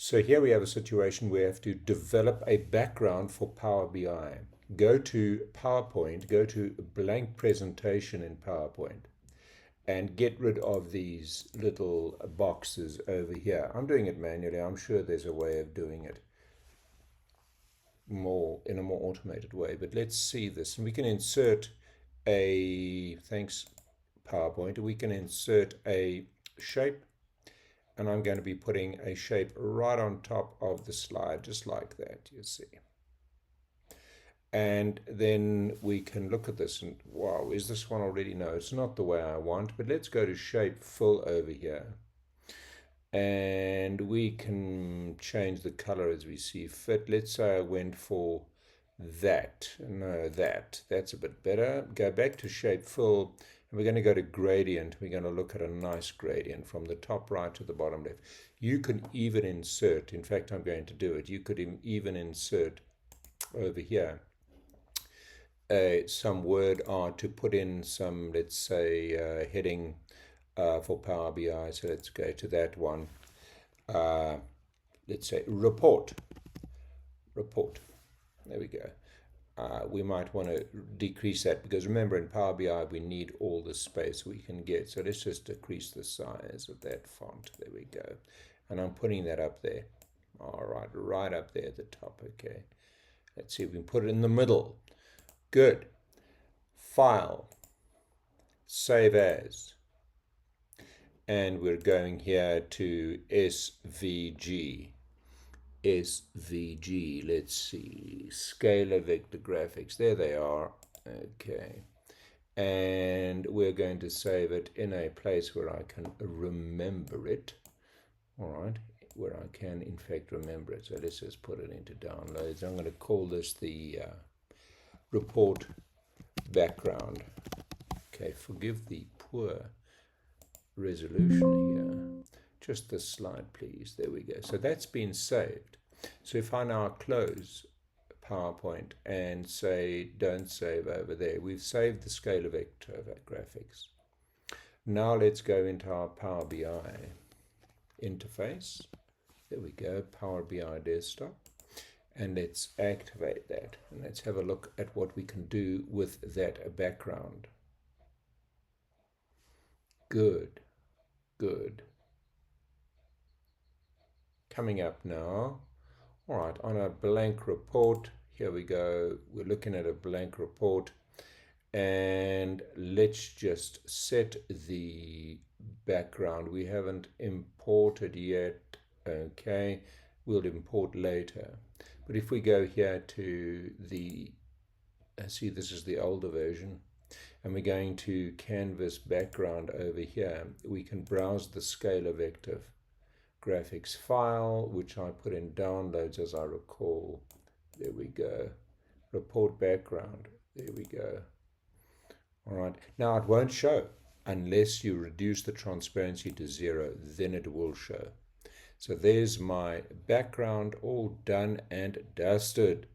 So here we have a situation where we have to develop a background for Power BI. Go to PowerPoint, go to blank presentation in PowerPoint, and get rid of these little boxes over here. I'm doing it manually. I'm sure there's a way of doing it in a more automated way, but let's see this. And we can insert thanks PowerPoint, we can insert a shape, and I'm going to be putting a shape right on top of the slide, just like that, you see. And then we can look at this and, wow, is this one already? No, it's not the way I want, but let's go to shape fill over here. And we can change the color as we see fit. Let's say I went for that. No, that's a bit better. Go back to shape fill, and we're going to go to gradient. We're going to look at a nice gradient from the top right to the bottom left. You can even insert, in fact, I'm going to do it. You could even insert over here some word art to put in some, let's say, heading for Power BI. So let's go to that one. Let's say report. There we go. We might want to decrease that because remember in Power BI we need all the space we can get. So let's just decrease the size of that font. There we go. And I'm putting that up there. All right, right up there at the top. Okay. Let's see if we can put it in the middle. Good. File. Save as. And we're going here to SVG. Let's see, Scalable Vector Graphics, there they are, okay. And we're going to save it in a place where I can remember it, all right, where I can in fact remember it. So let's just put it into downloads. I'm going to call this the report background. Okay, forgive the poor resolution here. Just this slide, please. There we go. So that's been saved. So if I now close PowerPoint and say don't save over there, we've saved the Scalable Vector Graphics. Now let's go into our Power BI interface. There we go, Power BI desktop. And let's activate that. And let's have a look at what we can do with that background. Good. Coming up now. All right, on a blank report, here we go. We're looking at a blank report, and let's just set the background. We haven't imported yet. Okay, we'll import later. But if we go here to the, see, this is the older version, and we're going to canvas background over here, we can browse the Scalable Vector Graphics file, which I put in downloads as I recall. There we go. Report background. There we go. All right. Now it won't show unless you reduce the transparency to 0, then it will show. So there's my background all done and dusted.